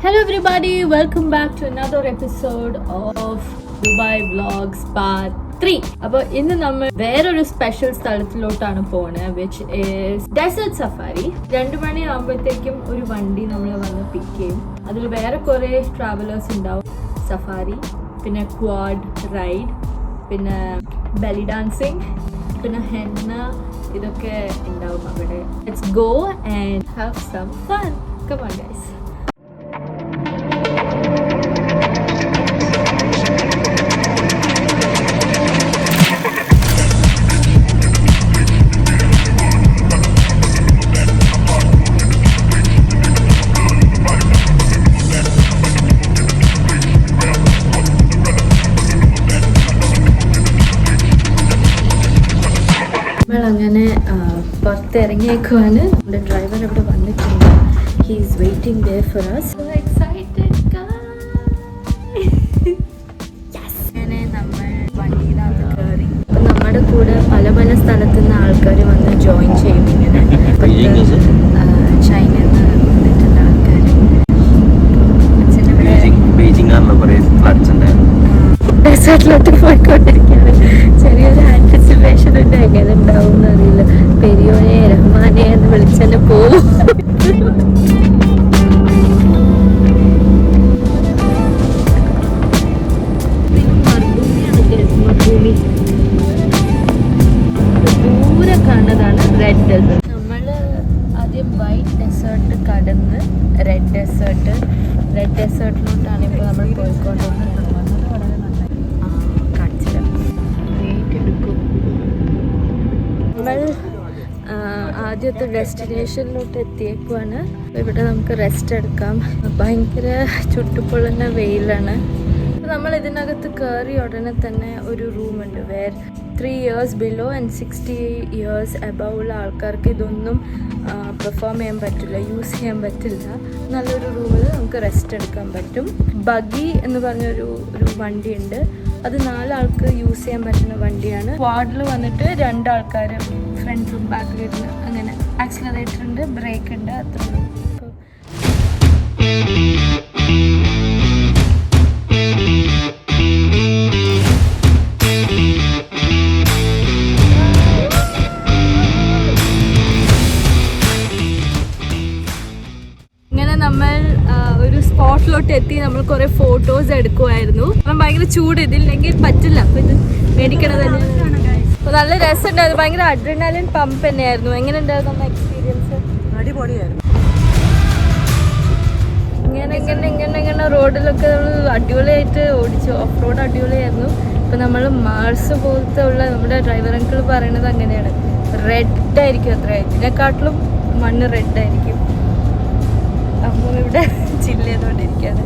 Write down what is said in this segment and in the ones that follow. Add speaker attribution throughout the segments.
Speaker 1: Hello everybody, welcome back to another episode of Dubai Vlogs Part 3. അപ്പോൾ ഇന്ന് നമ്മൾ വേറൊരു സ്പെഷ്യൽ സ്ഥലത്തിലോട്ടാണ് പോകുന്നത്, which is Desert Safari. 2 മണിയാകുമ്പോഴത്തേക്കും ഒരു വണ്ടി നമ്മളെ വന്ന് പിക്ക് ചെയ്യും. അതിൽ വേറെ കുറേ ട്രാവലേഴ്സ് ഉണ്ടാവും. സഫാരി, പിന്നെ ക്വാഡ് റൈഡ്, പിന്നെ ബെലി ഡാൻസിങ്, പിന്നെ ഹെന്ന, ഇതൊക്കെ ഉണ്ടാവും അവിടെ. Let's go and have some fun. Come on guys. അങ്ങനെ പുറത്തിറങ്ങിയേക്കുവാണ്. നമ്മുടെ ഡ്രൈവർ ഇവിടെ വന്നിട്ടുണ്ട്. He is waiting there for us. So excited guys. അങ്ങനെ നമ്മൾ വണ്ടിയിലാണ് കയറി. അപ്പം നമ്മുടെ കൂടെ പല പല സ്ഥലത്തു നിന്ന് ആൾക്കാർ വന്ന് ജോയിൻ ചെയ്യും. ഇങ്ങനെ ചൈനയിൽ നിന്ന് വന്നിട്ടുള്ള ആൾക്കാർ ഡെസേർട്ടിലോട്ട് പോയിക്കൊണ്ടിരിക്കുകയാണ്. ചെറിയൊരു ആൻറ്റിസിപ്പേഷൻ ഉണ്ട്, എങ്ങനെ ഉണ്ടാവും എന്നറിയില്ല. പെരിയോനെ റഹ്മാനെ എന്ന് വിളിച്ചെന്നെ പോവും. മരുഭൂമി ദൂരെ കാണുന്നതാണ് റെഡ് ഡെസേർട്ട്. നമ്മൾ ആദ്യം വൈറ്റ് ഡെസേർട്ട് കടന്ന് റെഡ് ഡെസേർട്ടിലോട്ടാണ് ഇപ്പോൾ നമ്മൾ പോയിക്കൊണ്ടിരിക്കുന്നത്. നമ്മൾ ആദ്യത്തെ ഡെസ്റ്റിനേഷനിലോട്ട് എത്തിയേക്കുവാണ്. ഇവിടെ നമുക്ക് റെസ്റ്റ് എടുക്കാം. ഭയങ്കര ചുട്ടുപൊള്ളുന്ന വെയിലാണ്. നമ്മൾ ഇതിനകത്ത് കയറി ഉടനെ തന്നെ ഒരു റൂമുണ്ട്. 3 years below and 60 years above ഉള്ള ആൾക്കാർക്ക് ഇതൊന്നും പെർഫോം ചെയ്യാൻ പറ്റില്ല, യൂസ് ചെയ്യാൻ പറ്റില്ല. നല്ലൊരു റൂമിൽ നമുക്ക് റെസ്റ്റ് എടുക്കാൻ പറ്റും. ബഗി എന്ന് പറഞ്ഞൊരു വണ്ടിയുണ്ട്. അത് 4 ആൾക്ക് യൂസ് ചെയ്യാൻ പറ്റുന്ന വണ്ടിയാണ്. വാർഡിൽ വന്നിട്ട് 2 ആൾക്കാർ ഫ്രണ്ടിലും ബാക്കിലിരുന്ന് അങ്ങനെ. ആക്സിലറേറ്റർ ഉണ്ട്, ബ്രേക്ക് ഉണ്ട്, അത്രയുള്ളൂ. ഒരു സ്പോട്ടിലോട്ട് എത്തി. നമ്മൾ കുറെ ഫോട്ടോസ് എടുക്കുമായിരുന്നു. അപ്പം ഭയങ്കര ചൂട്, ഇതില്ലെങ്കിൽ പറ്റില്ല. അപ്പൊ ഇത് മേടിക്കണത് തന്നെയാണ്. അപ്പൊ നല്ല രസമുണ്ടായിരുന്നു. ഭയങ്കര അഡ്രിനാലിൻ പമ്പ് തന്നെയായിരുന്നു. എങ്ങനെ ഉണ്ടായിരുന്നു നമ്മുടെ എക്സ്പീരിയൻസ്?
Speaker 2: അടിപൊളിയായിരുന്നു.
Speaker 1: ഇങ്ങനെ റോഡിലൊക്കെ നമ്മൾ അടിപൊളിയായിട്ട് ഓടിച്ചു. ഓഫ് റോഡ് അടിപൊളിയായിരുന്നു. ഇപ്പൊ നമ്മൾ മാർസ് പോലത്തെ ഉള്ള നമ്മുടെ ഡ്രൈവർ അങ്കിൾ പറയണത് അങ്ങനെയാണ്, റെഡ് ആയിരിക്കും അത്ര. ഇതിനെക്കാട്ടിലും മണ്ണ് റെഡ് ആയിരിക്കും. അപ്പോൾ ഇവിടെ ചില്ല് ചെയ്തുകൊണ്ടിരിക്കുകയാണ്.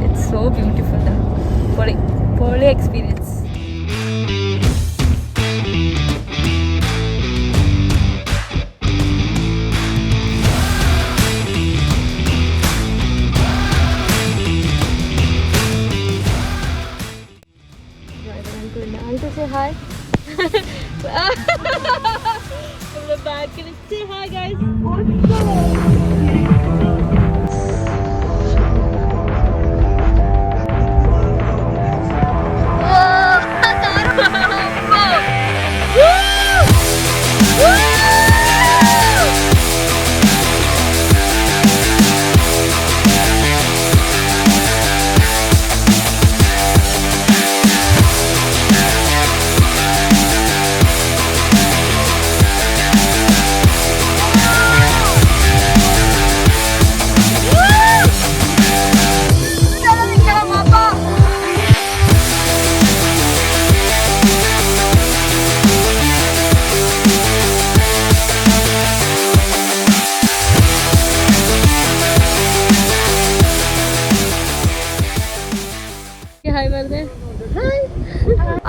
Speaker 1: It's so beautiful. പൊളി experience. Say hi. From the back, and say hi guys.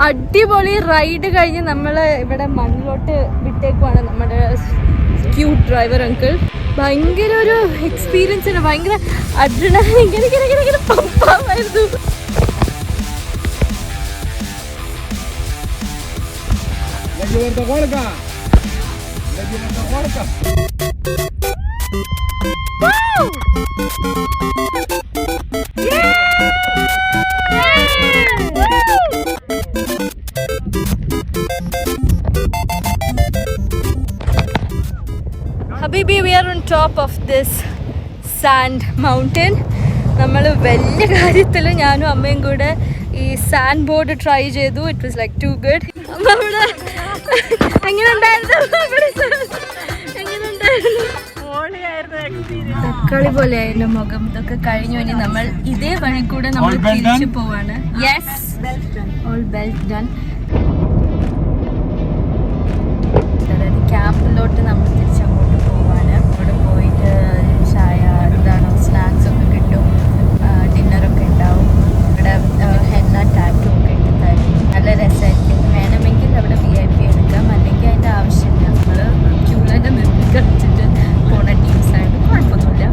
Speaker 1: അടിപൊളി റൈഡ് കഴിഞ്ഞ് നമ്മൾ ഇവിടെ മണ്ണിലോട്ട് വിട്ടേക്കുവാണ്. നമ്മുടെ ക്യൂട്ട് ഡ്രൈവർ അങ്കിൾ. ഭയങ്കര ഒരു എക്സ്പീരിയൻസ് ആണ്. ഭയങ്കര അഡ്രിനാലിൻ ഇങ്ങനെ പമ്പായിരുന്നു. Of this sand mountain. നമ്മൾ വലിയ കാര്യത്തിൽ ഞാനും അമ്മയും കൂടെ ഈ സാൻഡ് ബോർഡ് ട്രൈ ചെയ്തു. It was like to good. അവിടെ എങ്ങനെ ഉണ്ടായിരുന്നു? തക്കാളി പോലെയായിരുന്നു മുഖം. ഇതൊക്കെ കഴിഞ്ഞു. ഇനി നമ്മൾ ഇതേ വഴി കൂടെ നമ്മൾ തിരിച്ചു പോവാണ്. Yes, all belt done. അതായത് ക്യാമ്പിലോട്ട് നമ്മൾ തിരിച്ചങ്ങോട്ട് പോവാണ്. അവിടെ പോയിട്ട് ചായ എന്താണ് സ്നാക്സ് ഒക്കെ കിട്ടും, ഡിന്നറൊക്കെ ഉണ്ടാവും. ഇവിടെ ഹെന്ന ടാറ്റു ഒക്കെ ഇട്ട് തരും. നല്ല രസമായിരിക്കും. വേണമെങ്കിൽ അവിടെ VIP എടുക്കാം, അല്ലെങ്കിൽ അതിൻ്റെ ആവശ്യമില്ല. നമ്മൾ ക്യൂലൊക്കെ നിർത്തി കളിച്ചിട്ട് പോണ ടീംസായിട്ട് കുഴപ്പമൊന്നുമില്ല.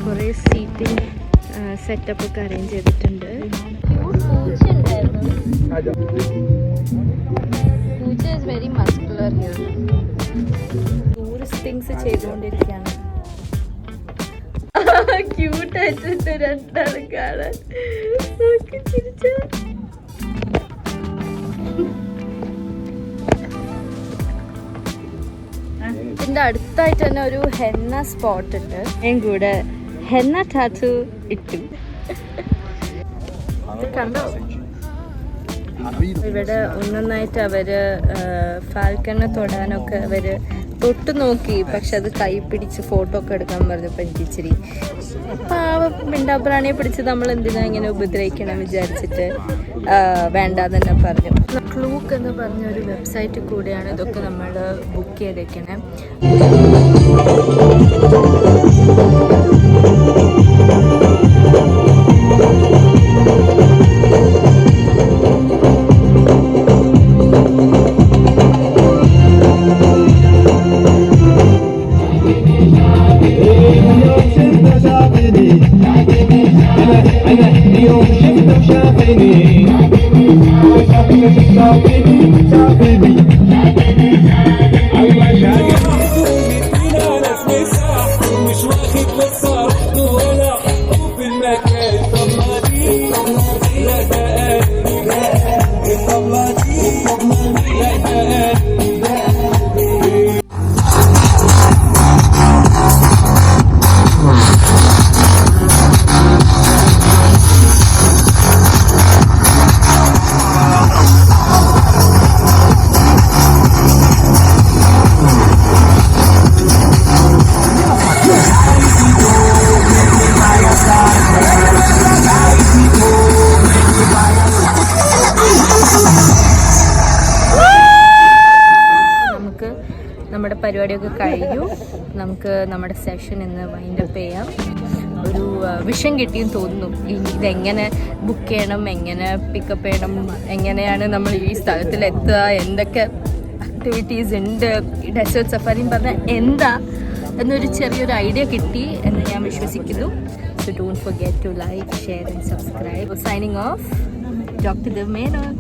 Speaker 1: കുറേ സീറ്റിംഗ് സെറ്റപ്പ് ഒക്കെ അറേഞ്ച് ചെയ്തിട്ടുണ്ട്. പൂച്ച is very muscular here. Tourist things ചെയ്തുകൊണ്ടിരിക്കുകയാണ്. ക്യൂട്ടായിട്ടുണ്ട് രണ്ടാളും കാണാൻ. ചിരിച്ച ഇതിൻ്റെ അടുത്തായിട്ട് തന്നെ ഒരു ഹെന്ന സ്പോട്ട് ഉണ്ട്. ഞാൻ കൂടെ ഹെന്ന ടാറ്റു ഇട്ടു. കണ്ടോ? ഇവിടെ ഒന്നൊന്നായിട്ട് അവര് ഫാൽക്കനെ തൊടാനൊക്കെ അവര് തൊട്ട് നോക്കി. പക്ഷെ അത് കൈ പിടിച്ച് ഫോട്ടോ ഒക്കെ എടുക്കാൻ പറഞ്ഞപ്പോൾ എനിക്ക് ഇച്ചിരി മിണ്ടാപ്രാണിയെ പിടിച്ച് നമ്മൾ എന്തിനാ ഇങ്ങനെ ഉപദ്രവിക്കണം വിചാരിച്ചിട്ട് വേണ്ടാന്ന് തന്നെ പറഞ്ഞു. ക്ലൂക്ക് എന്ന് പറഞ്ഞ ഒരു വെബ്സൈറ്റിൽ കൂടെയാണ് ഇതൊക്കെ നമ്മൾ ബുക്ക് ചെയ്തേക്കണേ. നമ്മുടെ പരിപാടിയൊക്കെ കഴിഞ്ഞു. നമുക്ക് നമ്മുടെ സെഷൻ ഇന്ന് വൈൻഡപ്പ് ചെയ്യാം. ഒരു വിഷൻ കിട്ടിയെന്ന് തോന്നുന്നു. ഇതെങ്ങനെ ബുക്ക് ചെയ്യണം, എങ്ങനെ പിക്കപ്പ് ചെയ്യണം, എങ്ങനെയാണ് നമ്മൾ ഈ സ്ഥലത്തിലെത്തുക, എന്തൊക്കെ ആക്ടിവിറ്റീസ് ഉണ്ട്, ഡെസേർട്ട് സഫാരിയും പറഞ്ഞാൽ എന്താ എന്നൊരു ചെറിയൊരു ഐഡിയ കിട്ടി എന്ന് ഞാൻ വിശ്വസിക്കുന്നു. So don't forget to like, share and subscribe. Signing off, Dr. Dev Menon.